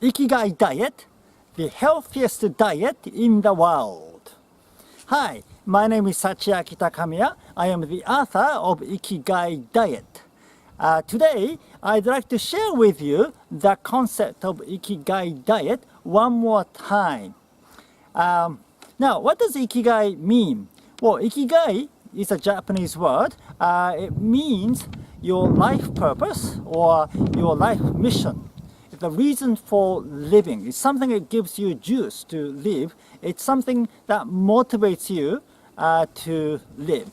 Ikigai Diet, the healthiest diet in the world. Hi, my name is Sachiaki Takamiya. I am the author of Ikigai Diet. Today, I'd like to share with you the concept of Ikigai Diet one more time. Now, what does Ikigai mean? Well, Ikigai is a Japanese word. It means your life purpose or your life mission. The reason for living. It's something that gives you juice to live. It's something that motivates you to live.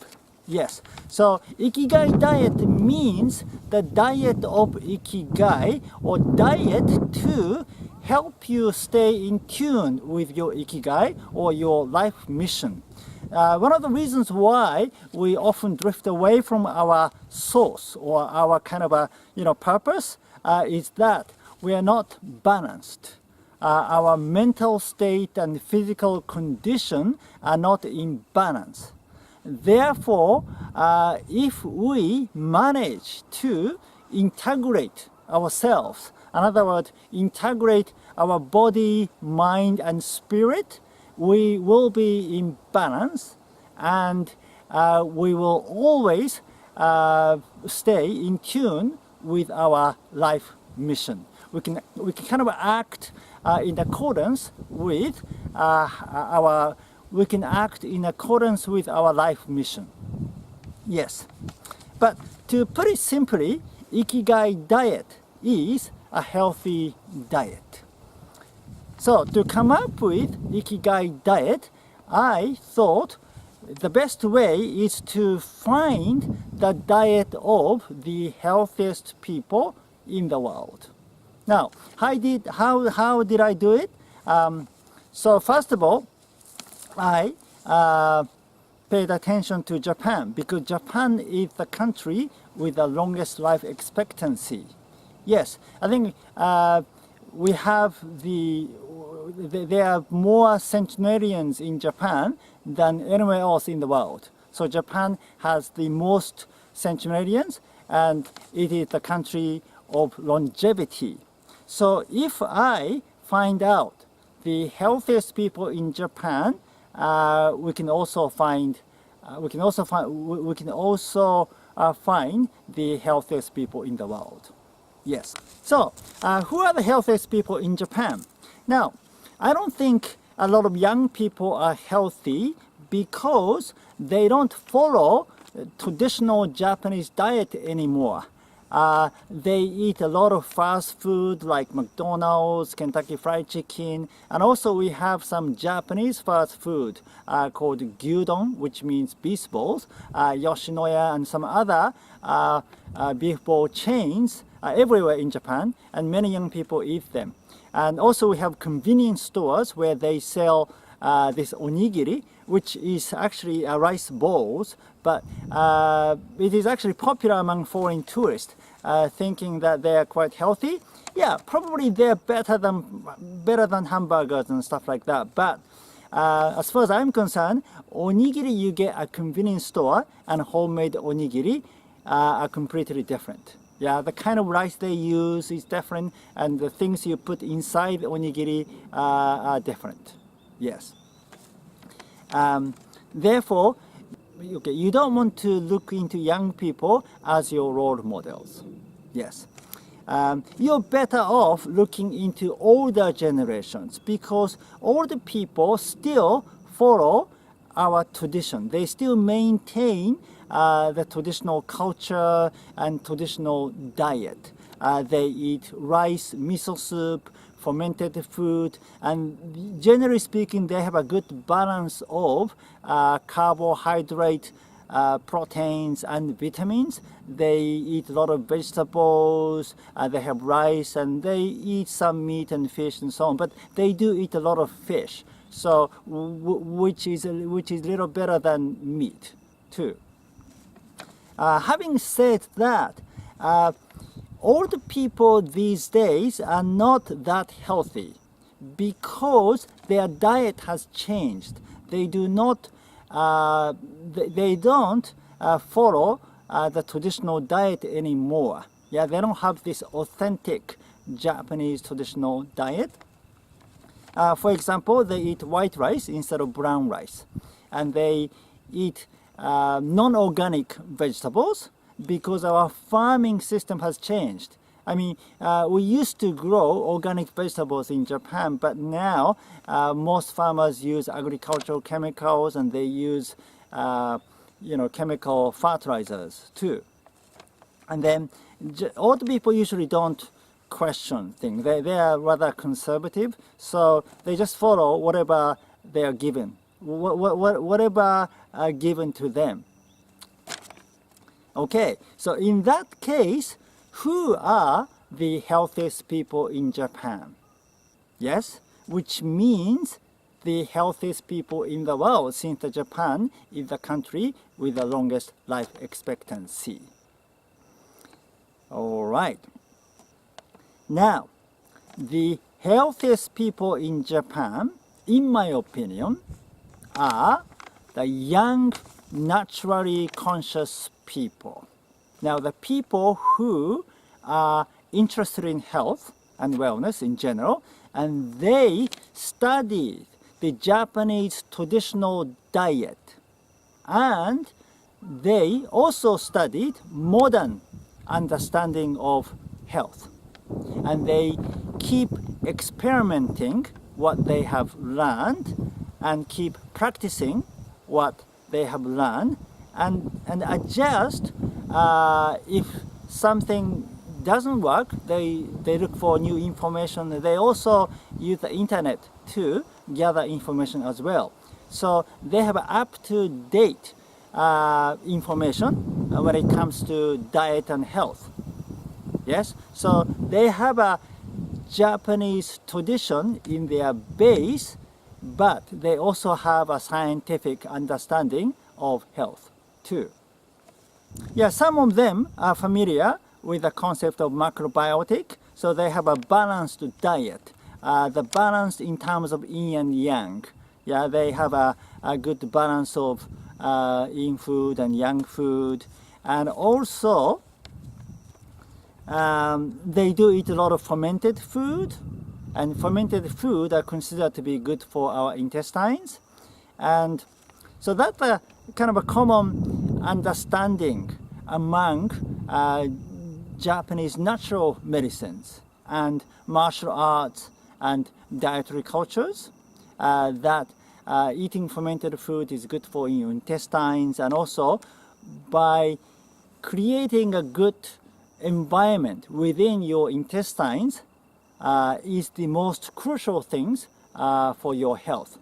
Yes. So Ikigai Diet means the diet of Ikigai, or diet to help you stay in tune with your Ikigai or your life mission. One of the reasons why we often drift away from our source or our kind of purpose is that we are not balanced. Our mental state and physical condition are not in balance. Therefore, if we manage to integrate ourselves, in other words, integrate our body, mind, and spirit, we will be in balance, and we will always stay in tune with our life mission. We can kind of act in accordance with our life mission. Yes, but to put it simply, Ikigai Diet is a healthy diet. So to come up with Ikigai Diet, I thought the best way is to find the diet of the healthiest people in the world. Now, how did I do it? So first of all, I paid attention to Japan, because Japan is the country with the longest life expectancy. Yes, I think we have there are more centenarians in Japan than anywhere else in the world. So Japan has the most centenarians, and it is the country of longevity. So if I find out the healthiest people in Japan, we can also find the healthiest people in the world. Yes. So who are the healthiest people in Japan? Now, I don't think a lot of young people are healthy because they don't follow traditional Japanese diet anymore. They eat a lot of fast food like McDonald's, Kentucky Fried Chicken, and also we have some Japanese fast food called gyudon, which means beef balls, Yoshinoya, and some other beef ball chains everywhere in Japan, and many young people eat them. And also we have convenience stores where they sell this onigiri, which is actually rice balls, but it is actually popular among foreign tourists, thinking that they are quite healthy. Yeah, probably they're better than hamburgers and stuff like that. But as far as I'm concerned, onigiri you get at convenience store and homemade onigiri are completely different. Yeah, the kind of rice they use is different, and the things you put inside the onigiri are different. Yes. Therefore, okay, you don't want to look into young people as your role models. Yes. You're better off looking into older generations, because older people still follow our tradition. They still maintain the traditional culture and traditional diet. They eat rice, miso soup, fermented food, and generally speaking, they have a good balance of carbohydrate, proteins, and vitamins. They eat a lot of vegetables, they have rice, and they eat some meat and fish and so on, but they do eat a lot of fish, so which is a little better than meat too. Having said that, older people these days are not that healthy because their diet has changed. They do not, they don't follow the traditional diet anymore. Yeah, they don't have this authentic Japanese traditional diet. For example, they eat white rice instead of brown rice. And they eat non-organic vegetables because our farming system has changed. I mean, we used to grow organic vegetables in Japan, but now most farmers use agricultural chemicals and they use, chemical fertilizers too. And then old people usually don't question things. They are rather conservative, so they just follow whatever they are given, whatever are given to them. Okay, so in that case, who are the healthiest people in Japan? Yes, which means the healthiest people in the world, since Japan is the country with the longest life expectancy. All right. Now, the healthiest people in Japan, in my opinion, are the young, naturally conscious people. Now, the people who are interested in health and wellness in general, and they studied the Japanese traditional diet, and they also studied modern understanding of health. And they keep experimenting what they have learned and keep practicing what they have learned and adjust if something doesn't work. They look for new information. They also use the internet to gather information as well. So they have up-to-date information when it comes to diet and health. Yes, so they have a Japanese tradition in their base, but they also have a scientific understanding of health too. Yeah, some of them are familiar with the concept of macrobiotic, so they have a balanced diet, the balance in terms of yin and yang. Yeah, they have a good balance of yin food and yang food, and also they do eat a lot of fermented food, and fermented food are considered to be good for our intestines. And so that's a kind of a common understanding among Japanese natural medicines and martial arts and dietary cultures, that eating fermented food is good for your intestines, and also by creating a good environment within your intestines is the most crucial things for your health.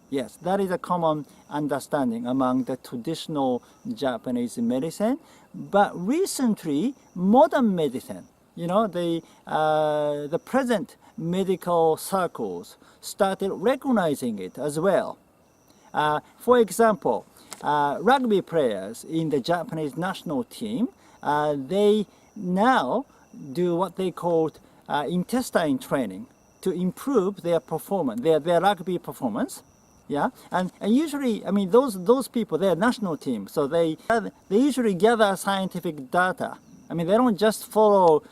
Yes, that is a common understanding among the traditional Japanese medicine. But recently, modern medicine, the present medical circles started recognizing it as well. For example, rugby players in the Japanese national team, they now do what they call intestine training to improve their performance, their rugby performance. Yeah, and usually, I mean, those people, they're national team, so they usually gather scientific data. I mean, they don't just follow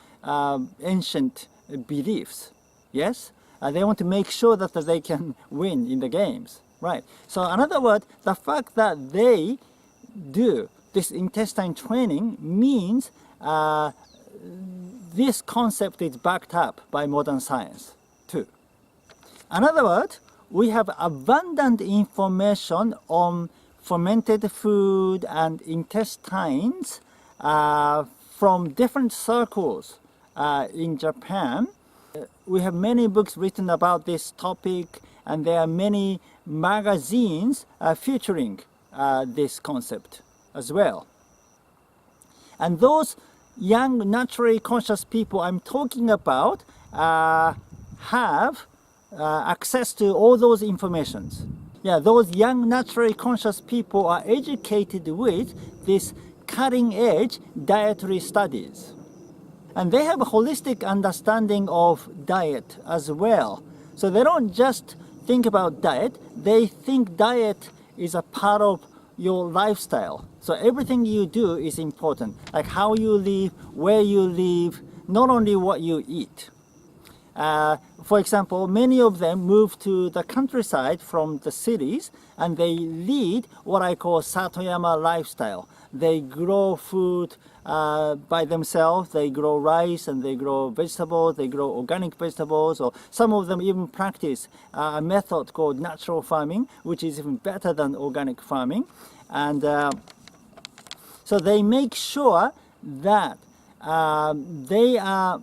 ancient beliefs. Yes, they want to make sure that they can win in the games, right? So, in other words, the fact that they do this intestine training means this concept is backed up by modern science too. In other words, we have abundant information on fermented food and intestines from different circles in Japan. We have many books written about this topic, and there are many magazines featuring this concept as well. And those young, naturally conscious people I'm talking about have access to all those informations. Yeah, those young, naturally conscious people are educated with this cutting-edge dietary studies. And they have a holistic understanding of diet as well. So they don't just think about diet, they think diet is a part of your lifestyle. So everything you do is important, like how you live, where you live, not only what you eat. For example, many of them move to the countryside from the cities, and they lead what I call Satoyama lifestyle. They grow food by themselves. They grow rice and they grow vegetables. They grow organic vegetables, or some of them even practice a method called natural farming, which is even better than organic farming. And so they make sure that they are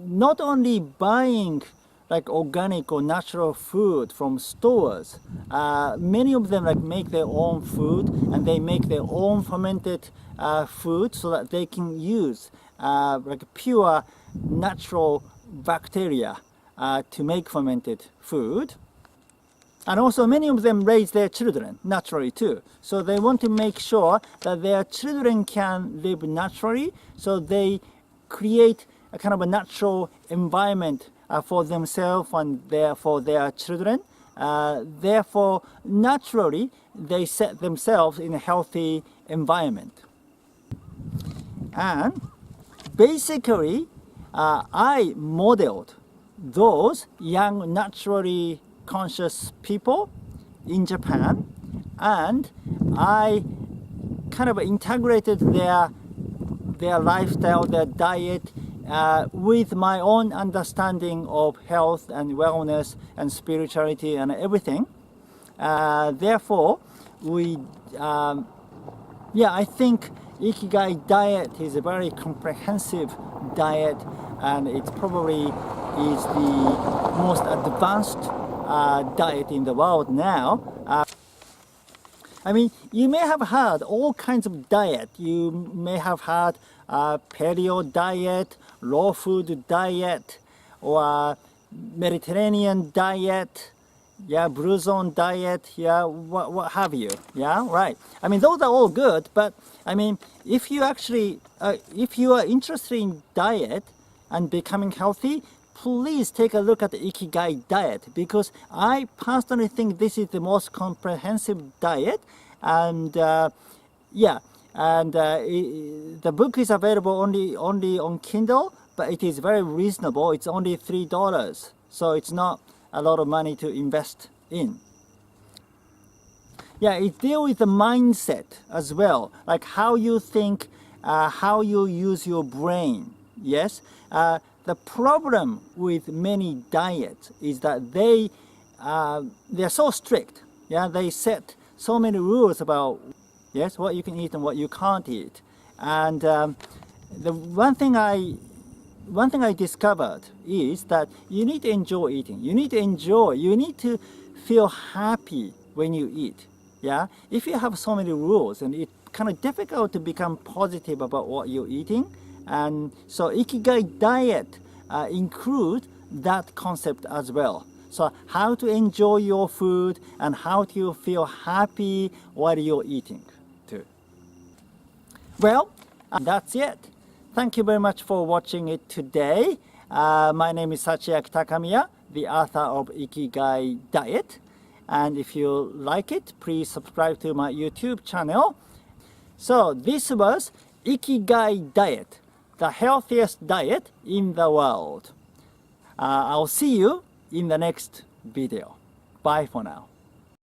not only buying like organic or natural food from stores. Many of them like make their own food, and they make their own fermented food so that they can use like pure natural bacteria to make fermented food. And also many of them raise their children naturally too. So they want to make sure that their children can live naturally, so they create a kind of a natural environment for themselves and for their children. Therefore, naturally, they set themselves in a healthy environment. And basically, I modeled those young, naturally conscious people in Japan, and I kind of integrated their lifestyle, their diet, with my own understanding of health and wellness and spirituality and everything. Therefore, I think Ikigai Diet is a very comprehensive diet, and it probably is the most advanced diet in the world now. I mean, you may have heard all kinds of diet. You may have heard Paleo Diet, raw food diet, or Mediterranean diet, Blue Zone diet, what have you, right. I mean, those are all good, but I mean, if you actually, if you are interested in diet and becoming healthy, please take a look at the Ikigai Diet, because I personally think this is the most comprehensive diet. And the book is available only on Kindle, but it is very reasonable. It's only $3, so it's not a lot of money to invest in. It deals with the mindset as well, like how you think, how you use your brain. Yes. The problem with many diets is that they're so strict. They set so many rules about what you can eat and what you can't eat. And the one thing I discovered is that you need to enjoy eating. You need to feel happy when you eat. If you have so many rules, and it's kind of difficult to become positive about what you're eating. And so Ikigai Diet includes that concept as well. So how to enjoy your food and how to feel happy while you're eating too. Well, that's it. Thank you very much for watching it today. My name is Sachiaki Takamiya, the author of Ikigai Diet. And if you like it, please subscribe to my YouTube channel. So this was Ikigai Diet, the healthiest diet in the world. I'll see you in the next video. Bye for now.